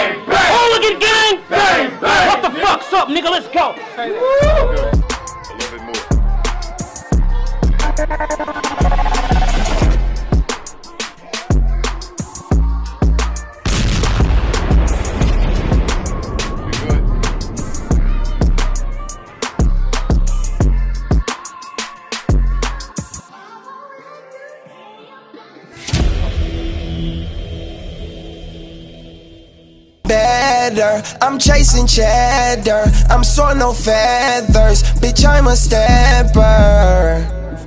Bang, bang. Hooligan gang. Bang, bang. What the fuck's up, nigga? Let's go. A little bit more. I'm chasing cheddar, I'm soaring no feathers, bitch I'm a stepper.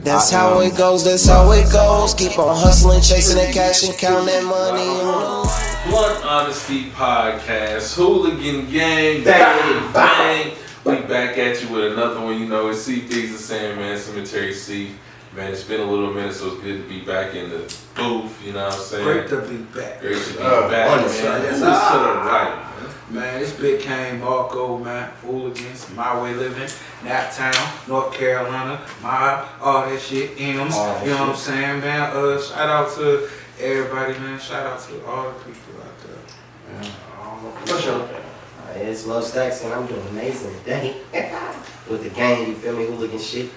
That's how it goes, that's how it goes. Keep on hustling, chasing that cash and counting that money. Blunt Honesty Podcast, Hooligan Gang, bang, bang. We back at you with another one. You know, it's C Things the same, man. Cemetery C. Man, it's been a little minute, so it's good to be back in the booth. You know what I'm saying? Great to be back. Great to be back, man. Who's to the right? Man, this big Kane, Marco, man, Hooligans, My Way Living, Naptown, North Carolina, Mob, all that shit, M's, you know what I'm saying, man? Shout out to everybody, man. Shout out to all the people out there. Man, for sure. It's Love Stacks, and I'm doing amazing today with the gang. You feel me? Hooligan shit.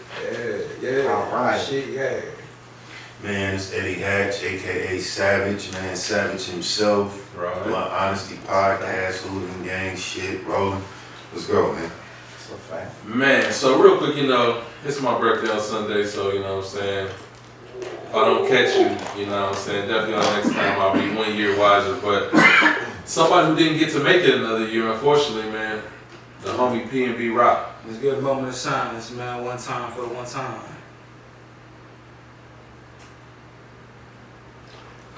Yeah. All right. Shit, yeah. Man, it's Eddie Hatch, aka Savage, man, Savage himself. Right. Blunt Honesty Podcast, Hooligan Gang, shit, rolling. Let's go, man. So fast. Man, so real quick, you know, it's my birthday on Sunday, so you know what I'm saying. If I don't catch you, you know what I'm saying, definitely on next time I'll be 1 year wiser. But somebody who didn't get to make it another year, unfortunately, man, the homie PNB Rock. Let's get a moment of silence, man. One time for the one time.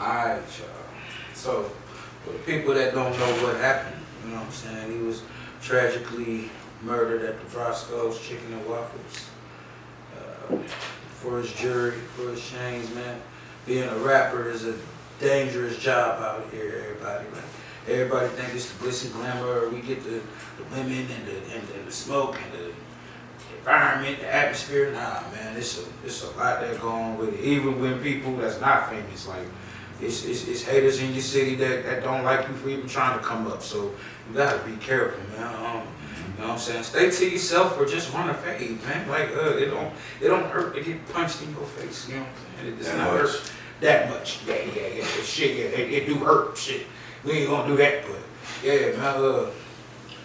Alright, y'all. So, for the people that don't know what happened, you know what I'm saying, he was tragically murdered at the Roscoe's Chicken and Waffles. For his jewelry, for his chains, man. Being a rapper is a dangerous job out here, everybody. Like, everybody think it's the glitz and glamour, we get the women and the smoke and the environment, the atmosphere. Nah, man, it's a lot that go on with it. Even when people that's not famous, like, it's haters in your city that don't like you for even trying to come up. So you gotta be careful, man. You know what I'm saying? Stay to yourself or just run a fade, man. Like it don't hurt to get punched in your face. You know what I'm saying? It does not hurt that much. Yeah. Shit, yeah, it do hurt. Shit, we ain't gonna do that, but yeah, man.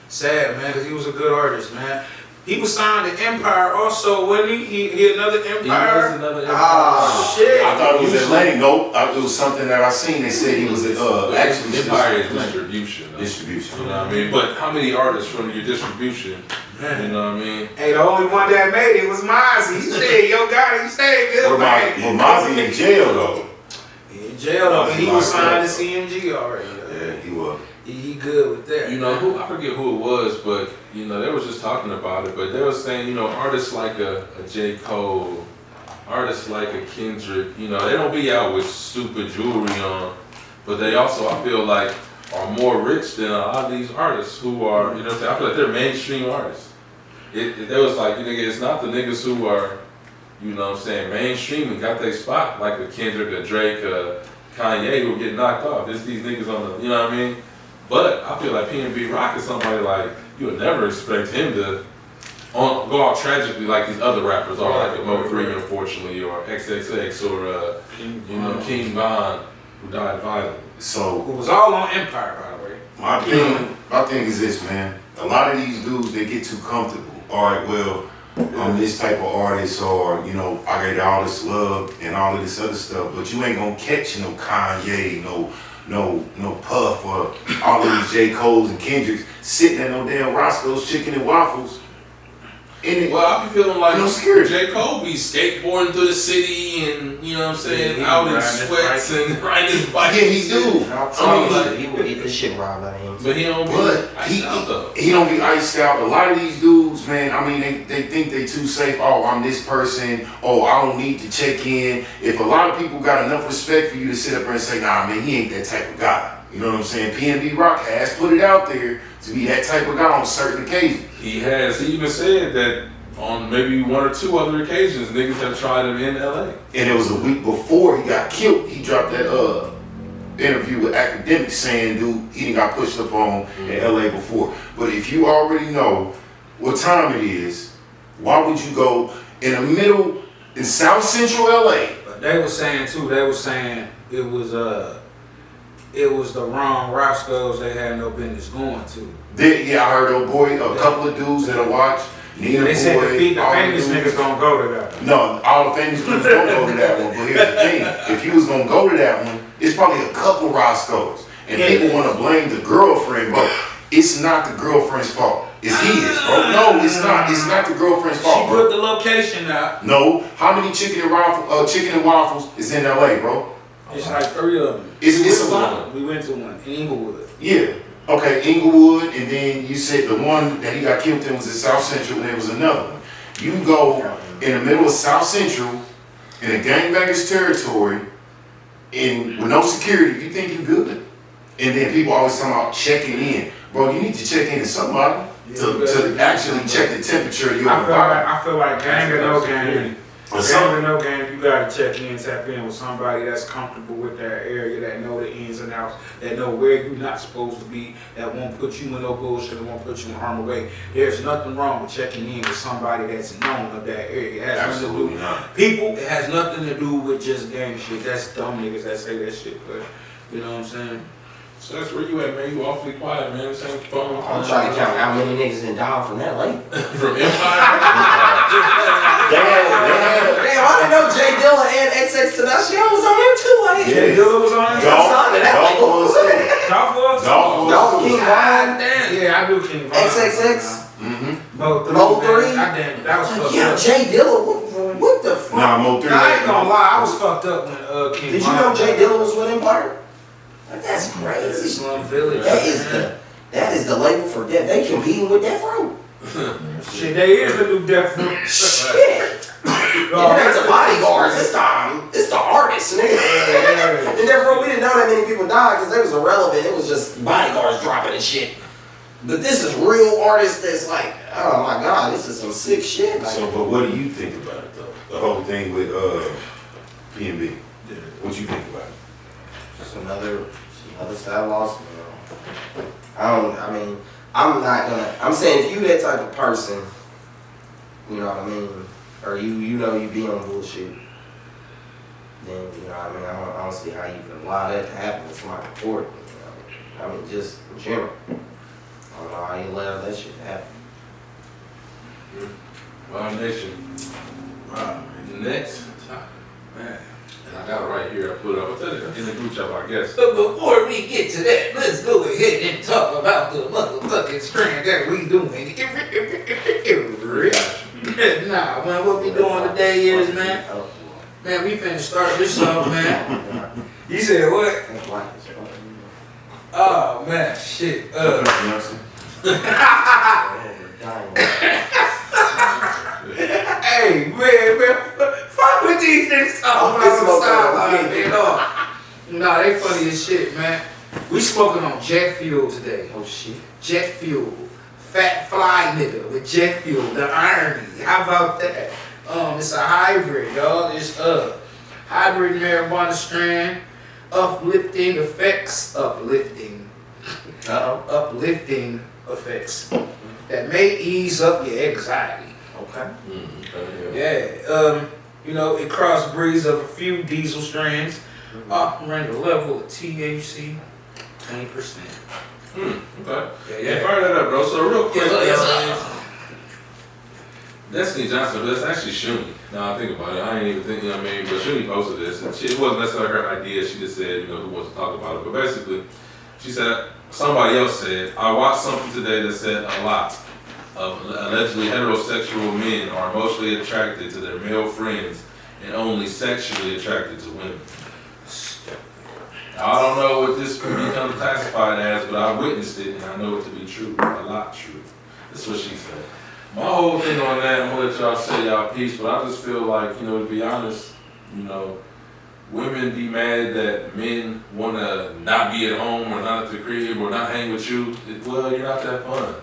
Sad, man, because he was a good artist, man. He was signed to Empire also, wasn't he? He another Empire. He was another Empire. Ah, shit. I thought it was Atlantic. Nope, it was something that I seen. They said he was actually Empire is distribution. Distribution. You know what I mean? But how many artists from your distribution? Man. You know what I mean? Hey, the only one that made it was Mozzie. He stayed, yo, God, he stayed good, man. Well, Mozzie in jail though. He in jail though, but he was signed to CMG already. Yeah, he was. He good with that. You know, I forget who it was, but you know, they was just talking about it. But they were saying, you know, artists like a J. Cole, artists like a Kendrick, you know, they don't be out with stupid jewelry on, but they also, I feel like, are more rich than a lot of these artists who are, you know what I'm saying? I feel like they're mainstream artists. It was like, you nigga, it's not the niggas who are, you know what I'm saying, mainstream and got their spot, like a Kendrick, a Drake, a Kanye who get knocked off. It's these niggas on the, you know what I mean? But I feel like PNB Rock is somebody like, you would never expect him to go out tragically like these other rappers are, like a Mo3 unfortunately, or XXX, or King Von, who died violently. So who was all on Empire, by the way. My thing is this, man. A lot of these dudes, they get too comfortable. All right, well, this type of artist, or you know, I get all this love and all of this other stuff, but you ain't gonna catch no Kanye, no Puff, or all of these J. Cole's and Kendricks sitting at no damn Roscoe's Chicken and Waffles. Well, I be feeling like scared. J. Cole be skateboarding through the city and, you know what I'm saying, out in sweats and riding his bike. Yeah, he do. He will get this shit robbed out of him. But he don't be iced out though. He don't be iced out. A lot of these dudes, man, I mean, they think they too safe. Oh, I'm this person. Oh, I don't need to check in. If a lot of people got enough respect for you to sit up there and say, nah, man, he ain't that type of guy. You know what I'm saying? PNB Rock has put it out there to be that type of guy on certain occasions. He has. He even said that on maybe one or two other occasions, niggas have tried him in LA. And it was a week before he got killed. He dropped that interview with Academics saying, dude, he got pushed up on in LA before. But if you already know what time it is, why would you go in the middle, in South Central LA? But they were saying too, it was the wrong Roscoe's they had no business going to. Yeah, I heard a couple of dudes that I watched. They said the famous niggas gonna go to that one. No, all the famous dudes don't go to that one. But here's the thing: if you was gonna go to that one, it's probably a couple Roscoe's, and people want to blame the girlfriend, bro. It's not the girlfriend's fault. It's his, bro. No, it's not. It's not the girlfriend's fault, She put the location out. No, how many chicken and waffles is in LA, bro? It's like 3 of them. It's a lot. We went to one in Inglewood. Yeah. Okay, Inglewood, and then you said the one that he got killed in was in South Central, and there was another one. You go in the middle of South Central, in a gangbanger's territory, with no security, you think you good? And then people always talking about checking in. Bro, you need to check in to somebody to actually check the temperature of your environment. I feel like gang or no gang. Gang or no gang, you gotta check in, tap in with somebody that's comfortable with that area, that know the ins and outs, that know where you're not supposed to be, that won't put you in no bullshit, that won't put you in harm's way. There's nothing wrong with checking in with somebody that's known of that area. It has Absolutely nothing to do not. People, it has nothing to do with just gang shit. That's dumb niggas that say that shit, but you know what I'm saying? So that's where you at, man. You awfully quiet, man. Same phone. I'm trying to count how many niggas done died from that lake. From Empire. Damn, I didn't know Jay Dilla and XXXTentacion was on there too. Jay Dilla was on it? Dolph King Von. Damn. Yeah, I do King Von. XXX. Mo 3. That was fucked Yeah, up. Jay Dilla. What the fuck? Nah, Mo 3. I ain't gonna lie, I was fucked up when King Did you Von know Jay died. Dilla was with Empire? That's crazy. Slum Village. That is the label for Death. They competing with Death Row. Shit, they is the new Death Row. Shit. It ain't the bodyguards this time. It's the artists, nigga. And therefore, we didn't know that many people died because they was irrelevant. It was just bodyguards dropping and shit. But this is real artists that's like, oh my god, this is some sick shit. Like, So, but what do you think about it though? The whole thing with PNB. What you think about it? just another side loss. I'm not gonna. I'm saying if you that type of person, you know what I mean, or you know you be on bullshit, then you know what I mean. I don't see how you can allow that to happen in somebody's court. You know? I mean, just in general, I don't know how you allow that shit to happen. Wild Nation. Next. Man. And I got it right here. I put it up in the group chat, I guess. But before we get to that, let's go ahead and talk about the motherfucking strand that we doing. Nah, man, what we doing today is, man, we finna start this off, man. You said what? Oh, man, shit. Hey, man, fuck with these niggas talking about the sideline, man. Nah, they funny as shit, man. We smoking on jet fuel today. Oh shit. Jet fuel. Fat fly nigga with jet fuel. The irony. How about that? It's a hybrid, dog. It's hybrid marijuana strand. Uplifting effects. Uplifting effects that may ease up your anxiety. Okay. Yeah. You know, it crossbreeds of a few diesel strands. Operating the level of THC 20%. Okay. Yeah, fire that up, bro. So real quick, Destiny Johnson, that's actually Shuni. Now I think about it, I ain't even think, you know what I mean? But Shuni posted this, and it wasn't necessarily her idea. She just said, you know, who wants to talk about it. But basically, she said, somebody else said, I watched something today that said a lot of allegedly heterosexual men are emotionally attracted to their male friends and only sexually attracted to women. I don't know what this could become classified as, but I witnessed it and I know it to be true, a lot true. That's what she said. My whole thing on that, I'm gonna let y'all say y'all piece, but I just feel like, you know, to be honest, you know, women be mad that men wanna not be at home or not at the crib or not hang with you. Well, you're not that fun.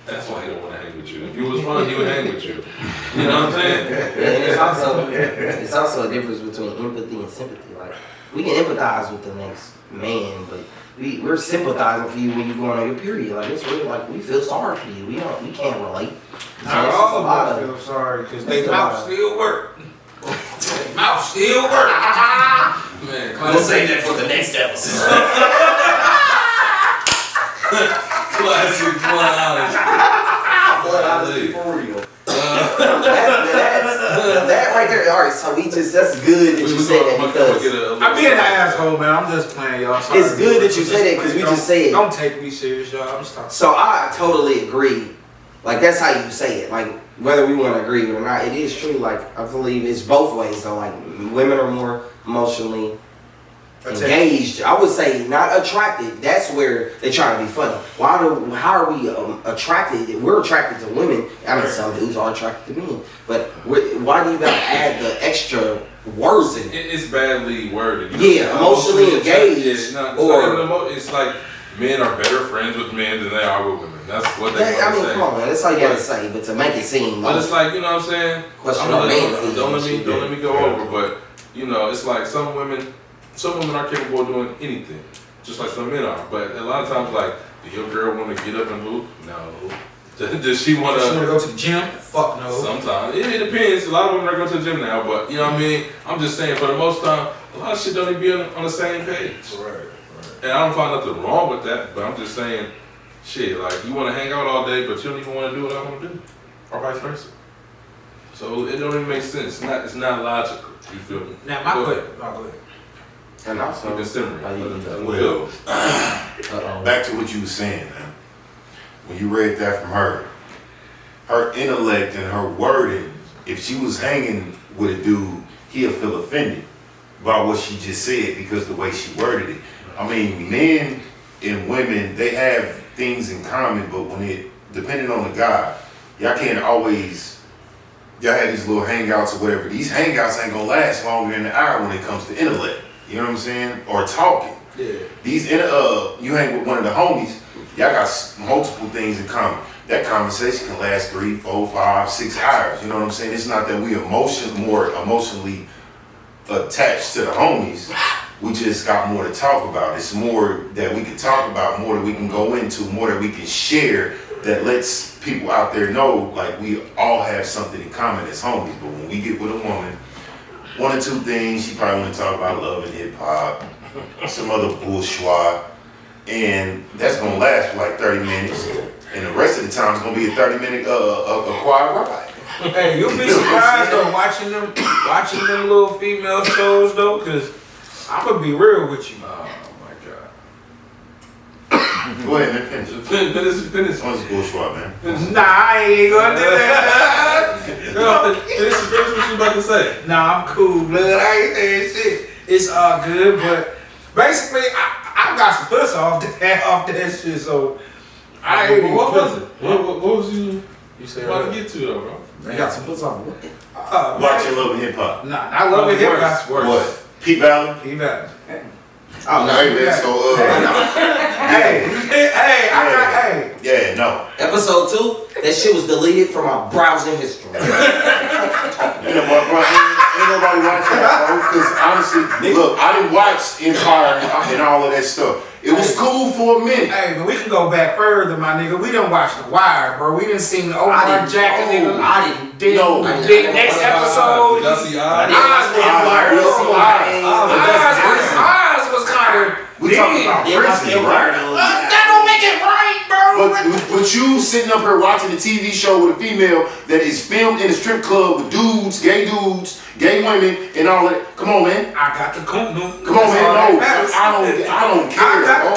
That's why he don't want to hang with you. If you was fun, he would hang with you. You know what I'm saying? And it's also a difference between empathy and sympathy. Like, we can empathize with the next man, but we're sympathizing for you when you're going on your period. Like, it's really like we feel sorry for you. We can't relate. So Not all of us feel sorry because they mouth still work. They mouth still work. Man, We'll save that for the next episode. classic For real. That right there. All right, so that's good that you said that because I'm being an asshole, man. I'm just playing, y'all. Sorry. it's good that you said that because we just said. Don't take me serious, y'all. I'm just talking. So I totally agree. Like, that's how you say it. Like, whether we want to agree with it or not, it is true. Like, I believe it's both ways though. Like, women are more emotionally engaged. I would say not attracted. That's where they try to be funny. How are we attracted? We're attracted to women. I mean, some dudes are attracted to men. But why do you gotta add the extra words in it? It's badly worded. Yeah, emotionally engaged. It's like men are better friends with men than they are with women. That's what they I mean, say. come on, man. That's all you gotta say. But to make it seem But it's like, you know what I'm saying? Don't let me go over. But you know, it's like some women are capable of doing anything, just like some men are. But a lot of times, like, do your girl want to get up and hoop? No. Does she want to go to the gym? Fuck no. Sometimes. It depends. A lot of women are going to the gym now, but you know what I mean? I'm just saying, for the most time, a lot of shit don't even be on the same page. Right. And I don't find nothing wrong with that, but I'm just saying, shit, like, you want to hang out all day, but you don't even want to do what I want to do. Or vice versa. So it don't even make sense. It's not logical. You feel me? Now, my question. Go ahead. And also, you can simmer. Well, back to what you were saying, man. When you read that from her intellect and her wording, if she was hanging with a dude, he'll feel offended by what she just said because the way she worded it. I mean, men and women, they have things in common, but depending on the guy, y'all can't always, y'all had these little hangouts or whatever. These hangouts ain't gonna last longer than an hour when it comes to intellect. You know what I'm saying? Or talking. Yeah. These you hang with one of the homies, y'all got multiple things in common. That conversation can last 3, 4, 5, 6 hours. You know what I'm saying? It's not that we more emotionally attached to the homies. We just got more to talk about. It's more that we can talk about, more that we can go into, more that we can share that lets people out there know, like, we all have something in common as homies. But when we get with a woman, 1 or 2 things, she probably want to talk about love and hip hop, some other bourgeois, and that's gonna last for like 30 minutes, and the rest of the time it's gonna be a 30-minute a quiet ride. Hey, you'll be surprised though watching them little female shows though, cause I'm gonna be real with you. Oh my God. Go ahead, man. Finish. This bourgeois, man. Nah, I ain't gonna do that. Finish what you about to say. Nah, I'm cool, blood. I ain't saying shit. It's all good, but basically, I got some puss off that shit, so I ain't. What was it? What was you said about to get to though, bro? you got some puss off what? Watching love and hip hop. Nah, I love it hip hop. What? Pete Valley? He better. Oh, no. Hey, man, so, Hey. yeah, no. Episode 2, that shit was deleted from my browsing history. You know, bro, ain't nobody watching that, bro. Because honestly, look, I didn't watch Empire and all of that stuff. It was cool for a minute. Hey, but we can go back further, my nigga. We done watched The Wire, bro. We done seen the Omar Jacket nigga. I didn't. Then next episode, Y'all see Oz was kind of. We talking about prison, right? That don't make it right, bro. But you sitting up here watching a TV show with a female that is filmed in a strip club with dudes, gay women, and all that. Come on, man. I got the coon. Come on, man. No, I don't care. I got the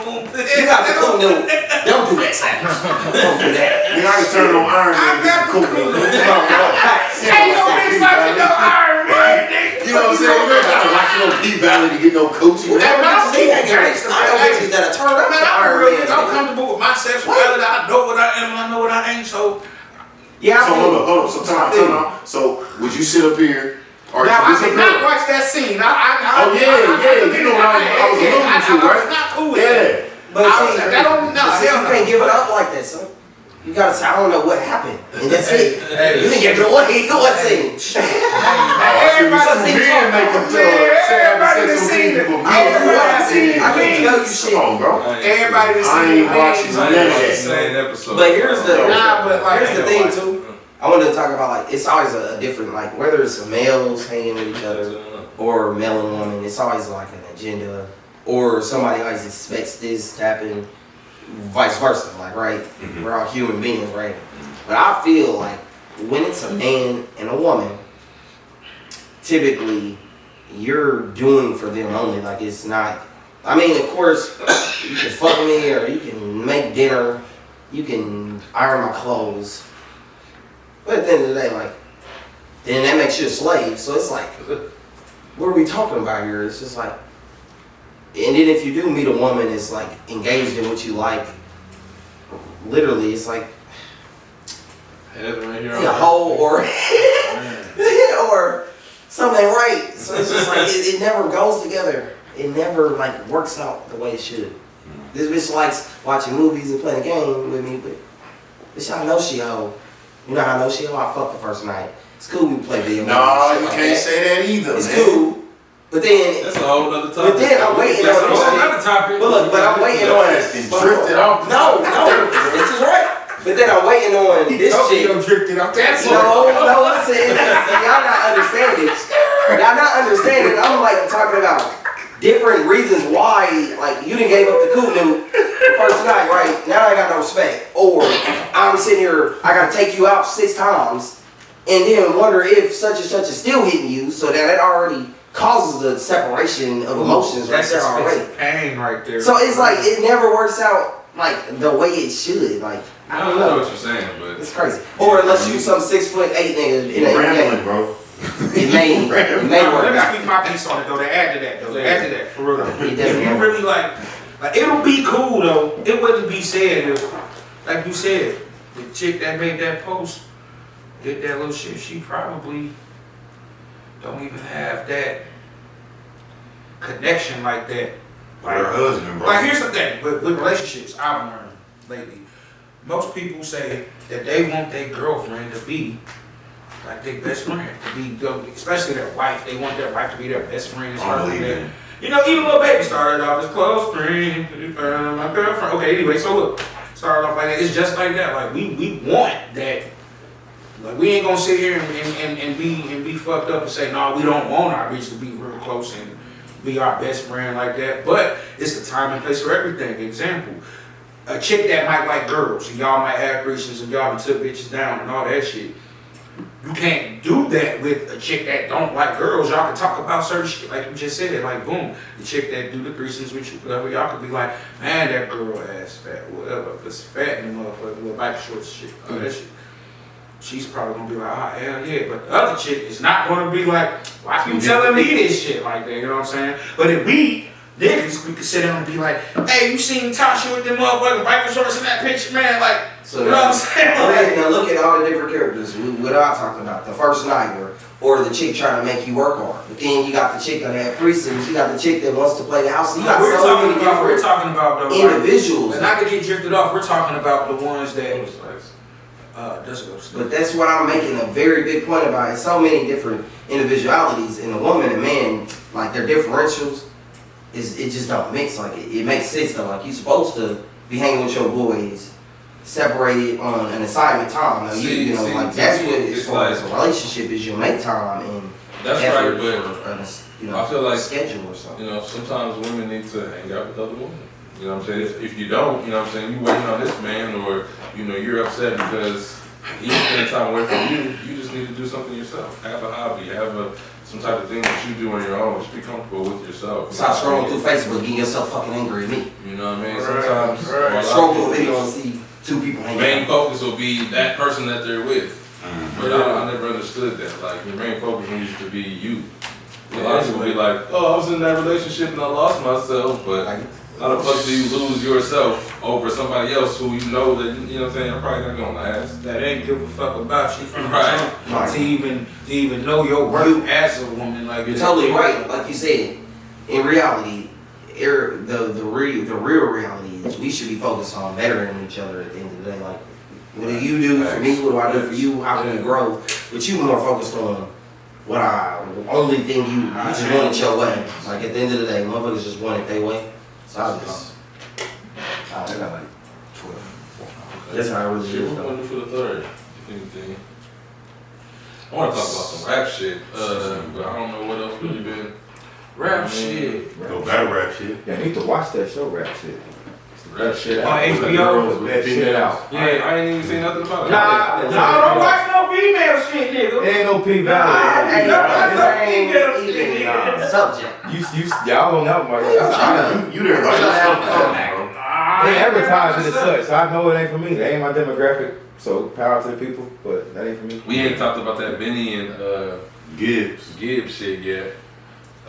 coon. You got the coon. Don't do that, Sam. Don't do that. You know, I can turn on Iron Man and get some cool. Ain't no bitch watching no Iron Man, nigga. You know what I'm saying? I don't watch no P-Valley to get no coochie. That turn up to Iron Man. I'm comfortable with my sexuality. I know what I am. I know what I ain't. So yeah. So hold on. So time out. So would you sit up here? Or now I did not watch that scene. You know what I was alluding to, right? I was not cool with that. But that don't. No, you can't give it up like that, son. You gotta say, I don't know what happened. And that's it. Hey, You didn't give it away. You know what I'm saying? Everybody men make them everybody done seen it. I can't tell you shit. Come on, bro. Everybody done I seen ain't watching it. none of that. Same episode. But here's the thing Like, too. I wanted to talk about like it's always a different like whether it's males hanging with each other or male and woman, it's always like an agenda or somebody always expects this to happen, vice versa. Like right, we're all human beings, right? But I feel like when it's a man and a woman, typically you're doing for them only. Like it's not. I mean, of course, you can fuck me or you can make dinner, you can iron my clothes. But at the end of the day, like, then that makes you a slave. So it's like, what are we talking about here? It's just like, and then if you do meet a woman that's like engaged in what you like, literally, it's like a hoe or or something ain't right. So it's just like it never goes together. It never like works out the way it should. This bitch likes watching movies and playing a game with me, but bitch, I know she a hoe. You know how I know she a hoe? I fucked the first night. It's cool we play video games. No, you can't say that either, it's man. cool. But then that's a whole other topic. But then I'm waiting on this shit. But look, but I'm waiting on this. Drifted off. No, this is right. But then I'm waiting on this shit. Drifted off that No, listen. Y'all not understanding. Y'all not understanding. I'm like talking about different reasons why, like, you done gave up the cool dude the first night, right? Now I got no respect. Or I'm sitting here, I gotta take you out 6 times and then wonder if such and such is still hitting you, so that already causes a separation of emotions right there already. Pain right there. So it's like, it never works out like the way it should. Like, I don't know what you're saying, but it's crazy. Or unless you some 6'8" nigga, it ain't rambling, bro. It may work Let me out. speak my piece on it though. To add to that, for real. If definitely you really like it'll be cool though. It wouldn't be said if, like you said, the chick that made that post did that little shit. She probably don't even have that connection like that. Like her husband, bro. Like here's the thing, with relationships, I've learned lately. Most people say that they want their girlfriend to be like their best friend, to be, especially their wife. They want their wife to be their best friend. You know, even Lil Baby started off as close friend, my girlfriend. Okay, anyway, so look, started off like that. It's just like that. Like we want that. Like we ain't gonna sit here and be fucked up and say no, we don't want our bitch to be real close and be our best friend like that. But it's the time and place for everything. Example, a chick that might like girls and y'all might have threesomes and y'all took bitches down and all that shit. You can't do that with a chick that don't like girls. Y'all can talk about certain shit, like you just said. Like boom, the chick that do the threesomes with you, whatever. Y'all could be like, man, that girl ass fat, whatever. If it's fat and motherfucker, little bike shorts shit, all that shit. She's probably gonna be like, ah, hell yeah. But the other chick is not gonna be like, why you telling me this shit like that? You know what I'm saying? But if we niggas, we could sit down and be like, hey, you seen Tasha with them motherfucking biker shorts in that picture, man? Like, So you know what I'm saying? Now look at all the different characters. What I'm talking about, the first night, or the chick trying to make you work hard. But then you got the chick that had threesomes. You got the chick that wants to play the house. You got We're so many talking about though, individuals. Like, not to get drifted off. We're talking about the ones that. But that's what I'm making a very big point about. It's so many different individualities in a woman and man. Like their differentials, it just don't mix. Like it makes sense though. Like you're supposed to be hanging with your boys, separated on an assignment time. Now, you know, like that's what as far as a relationship is. You make time and that's effort right, but you know, I feel like schedule or something. You know, sometimes women need to hang out with other women. You know what I'm saying? If you don't, you know what I'm saying, you waiting on this man, or you know you're upset because he's spending time away from you. You just need to do something yourself. Have a hobby. Have some type of thing that you do on your own. Just be comfortable with yourself. Stop scrolling through Facebook, getting yourself fucking angry at me. You know what I mean? Sometimes scroll through a video and see 2 people hanging out. Main focus will be that person that they're with. But I never understood that. Like your main focus needs to be you. A lot of people be like, oh, I was in that relationship and I lost myself, but how the fuck do you lose yourself over somebody else who you know that, you know what I'm saying, I'm probably not gonna last. That ain't give a fuck about you from Right. the jump. To even know your worth as a woman. Like you're totally right. Like you said, in reality, the real reality is we should be focused on bettering each other at the end of the day. Like What do you do for me? What do I do for you? How can we grow? But you more focused on what only thing you just want it your way. Like at the end of the day, motherfuckers just want it their way. So I just, I got like 12. That's how I really Shit, is what though. do for the third? If anything. I want to talk about some rap shit, but I don't know what else really been. Rap shit. No battle rap shit. Yeah, I need to watch that show, rap shit. Rap shit. On HBO. That shit out. I ain't even seen nothing about it. Nah, don't watch no female shit, nigga. There ain't no P Nah, Valley. no female shit, nigga. Subject. Y'all don't know my You there like bro. They advertise it as such, so I know it ain't for me. That ain't my demographic. So power to the people, but that ain't for me. We ain't talked about that Benny and Gibbs. shit yet.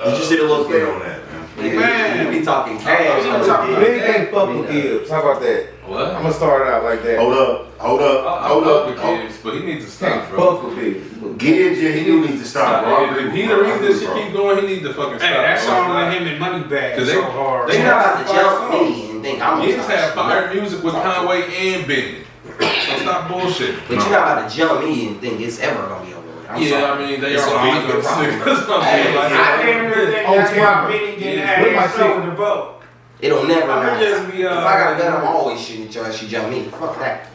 Did you see the little Stay clip? on that, man. Nigga, you be talking cash. Benny can't fuck with Gibbs. How about that? What? I'm gonna start it out like that. Hold up. I love with Gibbs, but he needs to stop, Can't bro. fuck with Gibbs. Gibbs, yeah, he do need to stop, bro. If he the reason this shit keep going, he need to fucking stop. Hey, that bro. song with him and Moneybag Cause is so hard. You're not about to jump me and think I'm Gibbs gonna had stop. fire music with Conway and Benny. So stop bullshit. But you're not about to jump me and think it's ever gonna be over with. I'm Yeah, sorry. I mean, they It's are a beat bigger problem. That's what I'm saying. Like, I didn't really think On that's why camera. Benny didn't Yeah. With my have show shit. to vote. It'll never I not. could just be, If I got a gun, I'm always shooting at your ass. You jump me. Fuck that.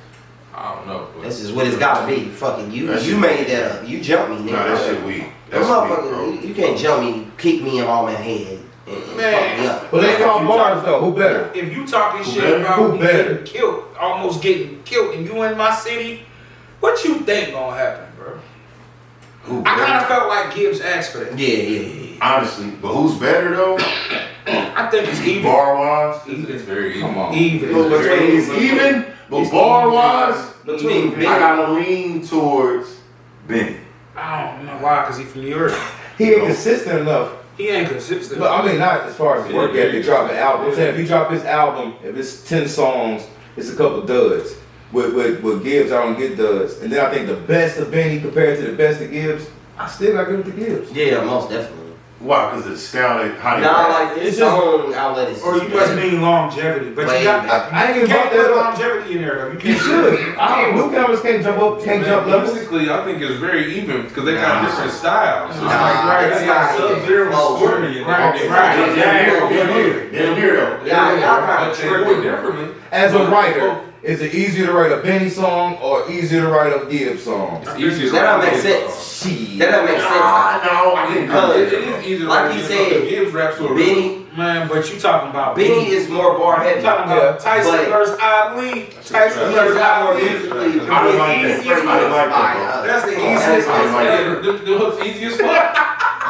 I don't know. But This is what it's gotta be. Fucking you. That You shit made weak. that up. You jump me, nigga. Nah, that shit weak. That That's weak, motherfucker, bro. you can't jump me, kick me in all my head, and fuck me up. But let's talk bars though. Who better? If you talking shit better? about Who me better? getting killed, almost getting killed, and you in my city, what you think gonna happen, bro? I kind of felt like Gibbs asked for that. Yeah. Honestly, but who's better though? I think it's even. Bar wise? it's very Come on. Even. It's even, but bar wise, Between I Benny, gotta lean towards Benny. I don't know why, because he from New York. He ain't consistent enough. He ain't consistent. But I mean, not as far as work ethic, dropping an album. I'm saying if he drop his album, if it's 10 songs, it's a couple duds. With Gibbs, I don't get duds. And then I think the best of Benny compared to the best of Gibbs, I still gotta give it to Gibbs. yeah, most definitely. Why? Because it's sounded how they Nah, rap. like this It's just- song outlet is. or you must mean longevity, but Wait, you got. I ain't You even can't brought put that up. longevity in there though. You You can't. should. I don't. Newcomers can't jump up, can't jump levels. Musically, I think it's very even because they got Nah. different styles. So it's Nah, like, right, it's they not got even Sub-Zero and close. Scorpion in there. Right. Damn near though. Yeah, y'all kind but of they do it tripping. differently. As a writer, is it easier to write a Benny song or easier to write a Gibbs song? It's easier. That don't to make write sense. Shit. That doesn't make sense. No, I didn't Because- It is easier. Like to you write said, Gibbs raps to a Benny, Man, but you talking about Benny is more bar heavy. talking Yeah, about Tyson but- versus Ali. Tyson He's versus a lot more Ali. musically. I didn't like that. I didn't like that, That's the That's easiest. fine. Yeah, the hook's easy as fuck.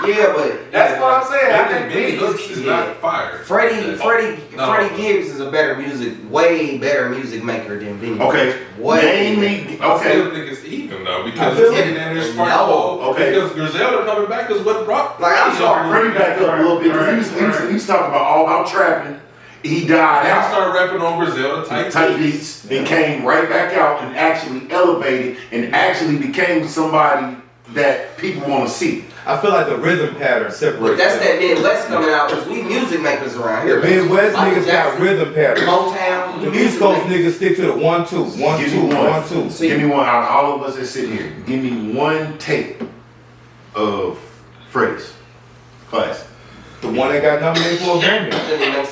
Yeah, but That's what I'm saying. I I think think Benny Benny hooks is yeah. not fire. Freddie No. Gibbs is a better way better music maker than Benny. Okay, Way name me. I Okay, still think it's even though because I feel it's like- in there No. sparkle. Okay. Because Griselda coming back is what brought. Like, I'm sorry, Freddie back up a little bit because he was talking about all about trapping. He died I out. started rapping on Griselda Type beats and came right back out and actually elevated and actually became somebody that people want to see. I feel like the rhythm pattern separates. But that's them. that Midwest coming out because we music makers around here. The Midwest Michael niggas got Jackson, rhythm pattern. Motown. The East Coast niggas stick to the 1-2, 1-2, Give me one. 1-2. See- Give me one out of all of us that sit here. Give me one tape of Freddie's class. The one that got nominated for a Grammy.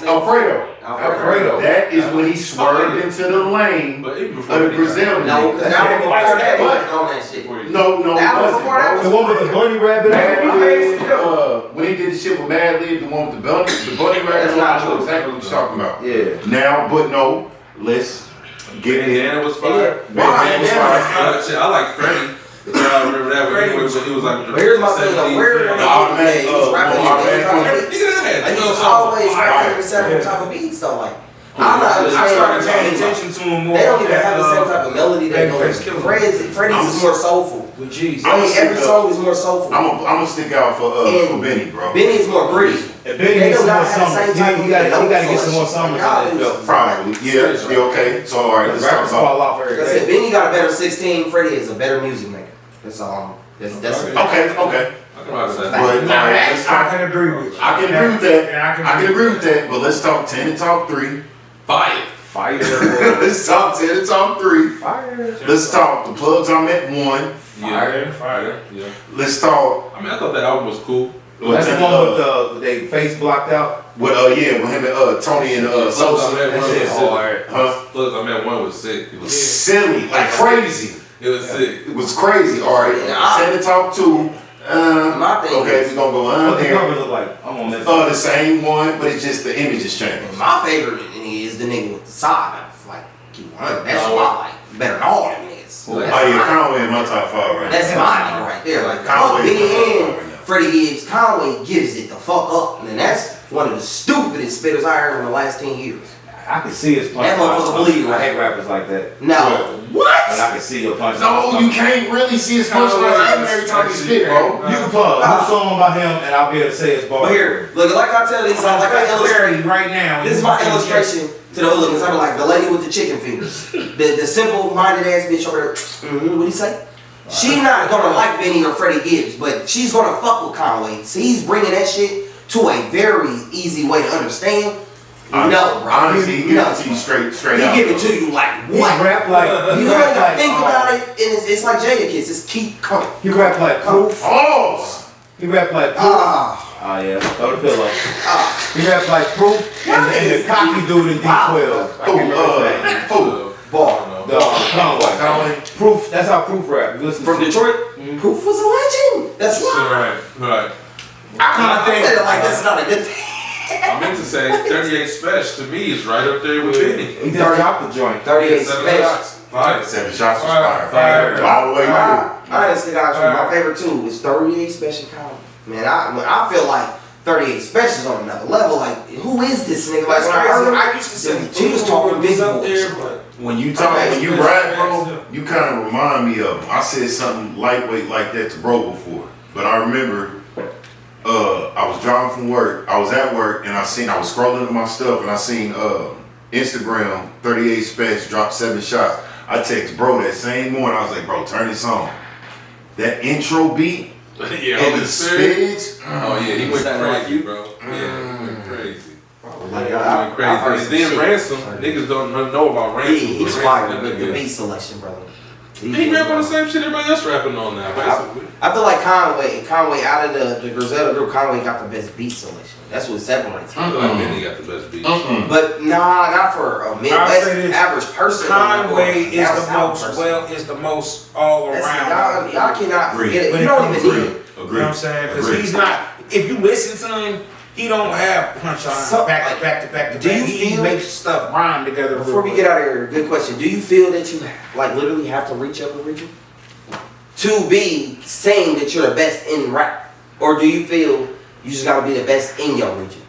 Alfredo. Alfredo. That is when he swerved into the lane But even of before the that, Brazilian. No, because album before that What? wasn't on that shit. No, The it album wasn't, before that bro. The one with the bunny rabbit. Mad on it? Lib, when he did the shit with Mad Lib, the one with the bunny rabbit, That's not I know true. exactly what you're talking about. Yeah. Now, but no, let's get it. Bandana was fire. Bandana was fire. Shit, I like Freddie. Y'all remember that when he was like. But here's my thing, though. Where The automatic, and he's always rapping the same type of beats, though. Like, I'm not I started paying understanding. attention to him more. They don't even have the same type of melody they know. Freddie's is more soulful. With G's. I'm gonna Every stick song is more soulful. I'm gonna stick out for And Benny, bro. Benny's more gritty. And Benny They needs do some more not have the summers. same type He of gotta notes get some more on summers y'all in do this belt. Probably, yeah, okay. So all right, let's talk Rappers about. fall off every Like I said, day. Benny got a better 16. Freddie is a better music maker. That's all. That's Okay. I can rock with that. But all right, let's I talk. can agree with you. I can agree with that. Yeah, I can agree with that. But let's talk 10 and talk 3. Fire. Fire. Let's talk 10 to top 3. Fire. Let's talk the plugs I'm at 1. Fire. Yeah. Let's talk. I mean, I thought that album was cool. That's the one with they face blocked out. With with him and Tony and Sosa. That shit hard. Plus, I met one was sick. It was Silly, like crazy. It was sick. It was crazy. All right, 10 to top 2. My thing okay, is, we're gonna go What the there. cover look like? I'm on that. The same one, but it's just the image is changed. my favorite is the nigga with the side knife. Like, that's why I like better than all them niggas. Oh yeah, Conway in my top 5 right now. That's my nigga right there. Like, Conway in my top 5 Biggie right and now. Freddie Gibbs, Conway gives it the fuck up. And that's one of the stupidest spitters I heard in the last 10 years. I can see his punch. That motherfucker believe, I right? hate rappers like that. No. What? But I can see your punch. No, you can't really see his punchline every time he spit, bro. You can plug a song by him, and I'll be able to say his bar. But here, look, like I tell these, like I illustrate right now. This is my illustration to the hooligans. I'm like the lady with the chicken fingers, the simple-minded ass bitch over there. What he say? She not gonna like Benny or Freddie Gibbs, but she's gonna fuck with Conway. So he's bringing that shit to a very easy way to understand. No, bro. Honestly, he give it to you straight out. He give it to you like He what? rap like You don't even think about it, and it's like Jada Kiss. Just keep coming. He rap like Proof. Oh! He rap like Proof. Ah, Oh yeah, throw the pillow. ah. He rap like Proof and the cocky dude in D12. I can't remember his name. Bar. Conway. Proof. That's how Proof rap. You listen From to Detroit, Proof was a legend. That's why. Right. I said it like that's not a good thing. I meant to say 38 Special to me is right up there with Benny. He just dropped the joint. 38 7 special. shots. Fire. 7 shots was Fire. fire. All the way through. I honestly got you. My favorite too is 38 Special Count. Man, I feel like 38 Special is on another level. Like, who is this nigga? Like, when I heard him, I used to say he was talking big up boys. there, but When you talk, when you rap, bro, you kind of remind me of him. I said something lightweight like that to bro before, but I remember I was driving from work. I was at work and I was scrolling to my stuff and I seen Instagram 38 Special dropped 7 shots. I text bro that same morning. I was like, bro, turn this on. That intro beat Yeah, and the spinach. Oh yeah, he went Sounded like crazy, you. bro. Yeah, he went crazy. Like, He I went heard crazy. some And then shit. Ransom, niggas don't know about Ransom. He's Ransom, fired that with the nigga- beat selection, brother. He rap on the same shit everybody else rapping on now, basically. I feel like Conway out of the Griselda group, Conway got the best beat selection. That's what separates I him. feel like Benny got the best beat. But nah, not for a I'll Midwest say this. average person. Conway is Down the south most person. is the most all That's, around. y'all cannot Agreed. forget it. When You it don't comes even to need it. it. You know what I'm saying? Because he's not. If you listen to him, he don't have punchlines So- back to back to back to Do back. you He feel- makes stuff rhyme together. Before we get out of here, good question. Do you feel that you like literally have to reach up a region to be saying that you're the best in rap, or do you feel you just gotta be the best in your region?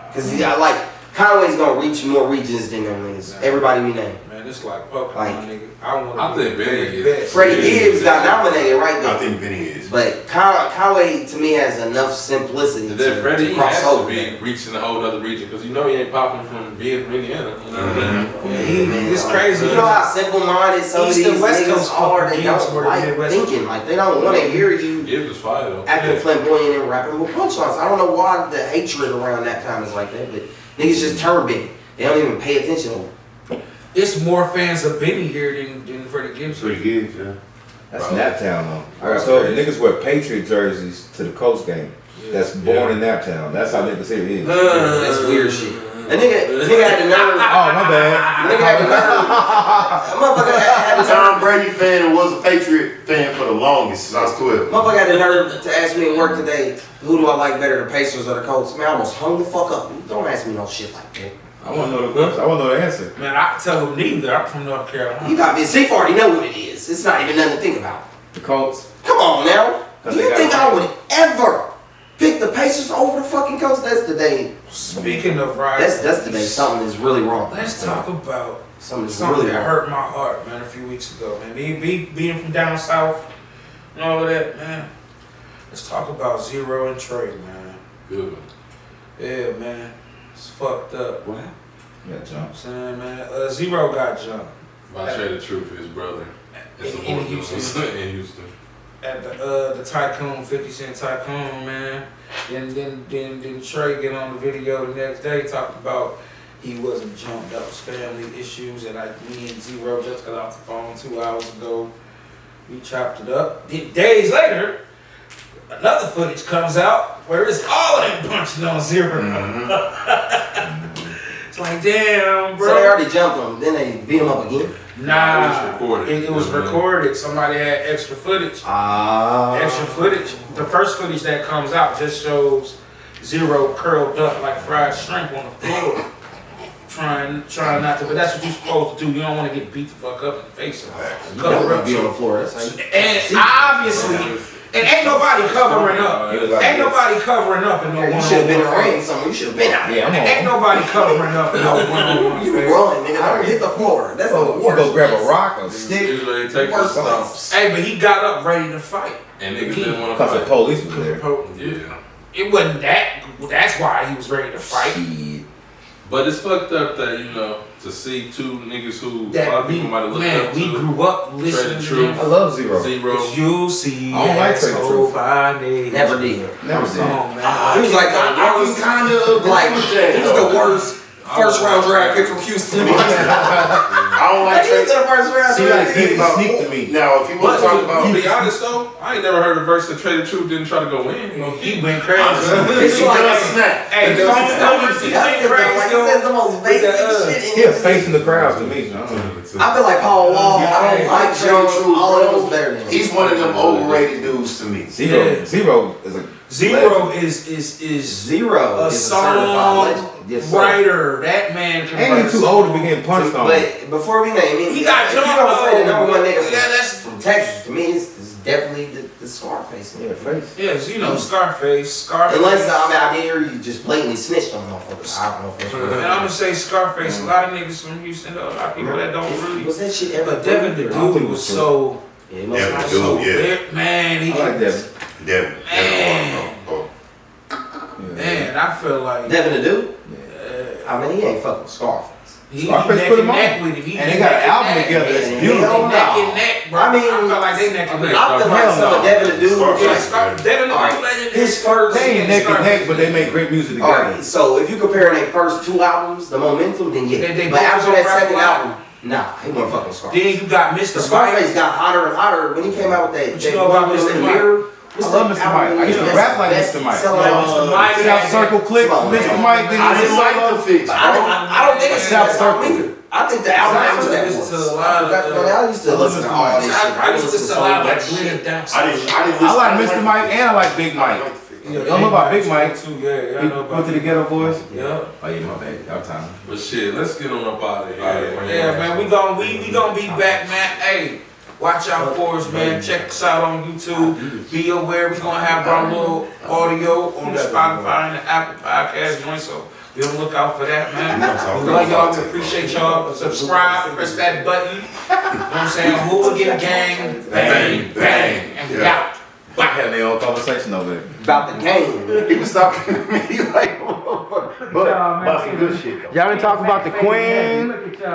Because like Conway's gonna reach more regions than them niggas. Everybody we name. Man, it's like Pokemon, Like- nigga. I think Benny is. best. Freddie Gibbs got nominated right I there. think Benny is. But Conway to me has enough simplicity And to, then Freddie cross has to over. be reaching a whole other region because you know he ain't popping from being from Indiana. You know what I'm saying? It's crazy. You know how simple-minded some of East these and West niggas Coast are. They Gibbs don't were the like Midwest. thinking. Like they don't want to hear you Gibbs was fire though. acting flamboyant and rapping with punchlines. I don't know why the hatred around that time is like that, but niggas just turn big. They don't even pay attention. It's more fans of Benny here than Freddie Gibbs. Pretty good, yeah. That's Naptown though. I told you, niggas wear Patriot jerseys to the Coast game. That's born in Naptown. That's how niggas here is. That's weird shit. A nigga had the nerve. Oh my bad. Nigga had the nerve. A motherfucker had the nerve. Tom Brady fan and was a Patriot fan for the longest since I was 12. Motherfucker had the nerve to ask me at work today, who do I like better, the Pacers or the Colts? Man, I almost hung the fuck up. Don't ask me no shit like that. I want to know the question. I want to know the answer. Man, I tell him neither. I'm from North Carolina. You got me. Zeke already know what it is. It's not even nothing to think about. The Colts. Come on now. Do They you got think it. I would ever pick the Pacers over the fucking Colts? That's the day. Speaking of rivals, That's the day something is really wrong. let's talk about Something is something really that wrong. hurt my heart, man, a few weeks ago, man. Being from down south and all of that, man. Let's talk about Zero and Trey, man. Good one. Yeah, man. It's fucked up. What happened? Yeah, John. Saying, man, Zero got jumped But I share the truth, his brother. It's In the Houston. in Houston. at the Tycoon, 50 Cent Tycoon, man. Then Trey get on the video the next day talking about he wasn't jumped. That was family issues, and me and Zero just got off the phone 2 hours ago. We chopped it up. Days later, another footage comes out where it's all of them punching on Zero. It's like, damn, bro. So they already jumped him, then they beat him up again? Nah, recorded. it was recorded. Somebody had extra footage. Extra footage. The first footage that comes out just shows Zero curled up like fried shrimp on the floor. Trying not to, but that's what you're supposed to do. You don't want to get beat the fuck up in the face. You don't want to be on the floor. That's how you, And obviously, and ain't nobody covering up. Ain't nobody covering up in no you one-on-one. should have been in the ring somewhere. You should have been out there. Ain't nobody covering up in no one-on-one. You run, nigga. Don't hit the floor. That's the You worst. go grab a rock or a stick. Usually they take the Worst stumps. Hey, but he got up ready to fight. And niggas didn't want to Because the fight. police was there. Yeah. It wasn't that. That's why he was ready to fight. Shit. But it's fucked up that, you know, to see two niggas who a lot That of we, people might have looked man, up we to. grew up listening to Truth. I them. love Zero. Zero. You see, I don't like Trey so Truth. funny. Never did. Never Come did. on, man. He was like the worst, kind of like, he was the worst first round draft pick from Houston. I don't like He was Trey. the first round See, draft like, pick. people sneak to me. Now, if you want to talk about, To be honest though, I ain't never heard a verse that Trader Truth didn't try to go in. He went crazy. It's he like, does snap. Hey, he he went says crazy. the most basic shit He in was facing the crowd to me. I feel like Paul Wall, I don't like Joe True, all of those better than him. He's one of them overrated dudes to me. Zero. Yeah. Zero is a Zero is Zero a is a certified song legend. Yes, sir. writer. That man can and write he's too songs. old to be getting punched on. But before we name him, He got if you jumped don't say the though. number one nigga Yeah, that's from Texas, to me, it's definitely the Scarface. Yeah, face. yes, you know Scarface. Unless I did hear you just blatantly snitched on motherfuckers. I don't know if that's And real. I'm gonna say Scarface. A lot of niggas from Houston, though. A lot of people that don't really. Was that shit ever? But Devin the Dude was so. Yeah, he must Devin have the been Dude, yeah. big, man. He I like that. Devin. Man. Man, I feel like Devin the Dude? I mean, he ain't fucking with Scarface. he Scarface neck put and him neck on. with him. He And they got an neck and album neck. together. It's Yeah, beautiful. hell no. Neck and neck, bro. I mean, I feel like they neck and neck. I feel like Hell some no. of Devin the Dude. Scarface. Devin the Alright, Dude, legend. his first. They ain't neck and neck, but they make great music together. Alright, so if you compare their first two albums, the momentum, then yeah. They But both after was that on second rap album, nah, he wasn't fucking Scarface. Then you got Mr. Scarface Mike. got hotter and hotter when he came out with that. What you know about Mr. Mike? I love Mr. Mike. I used to rap like Mr. Mike. Mr. Mike. South Circle Click, Come on, Mr. man. Mike. Then I he didn't like solo. the fix. I don't think it's South South Circle Circle. either. I think the album I after used to that listen was. to a lot of, I used to listen to all this shit. I used to listen to a lot of like Glitter Dance. I didn't I listen. like Mr. Mike and I like Big Mike. Yeah, Y'all know about Big Mike? too. Yeah, I He know went about to the Ghetto Boys. Yeah. Oh yeah, my bad. Y'all time. But shit, let's get on up out of here. Yeah, man, we gonna be back, man. Hey, watch out for us, man. Check us out on YouTube. Be aware, we gonna have our little audio on the Spotify and the Apple Podcast joint, so be on the lookout for that, man. We love y'all. We appreciate y'all. Subscribe, press that button. You know what I'm saying? Hooligan Gang, bang, bang, and we out. They had their own conversation over there. About the game. He was talking to me like, but about some good shit though. Y'all didn't talk about the Queen.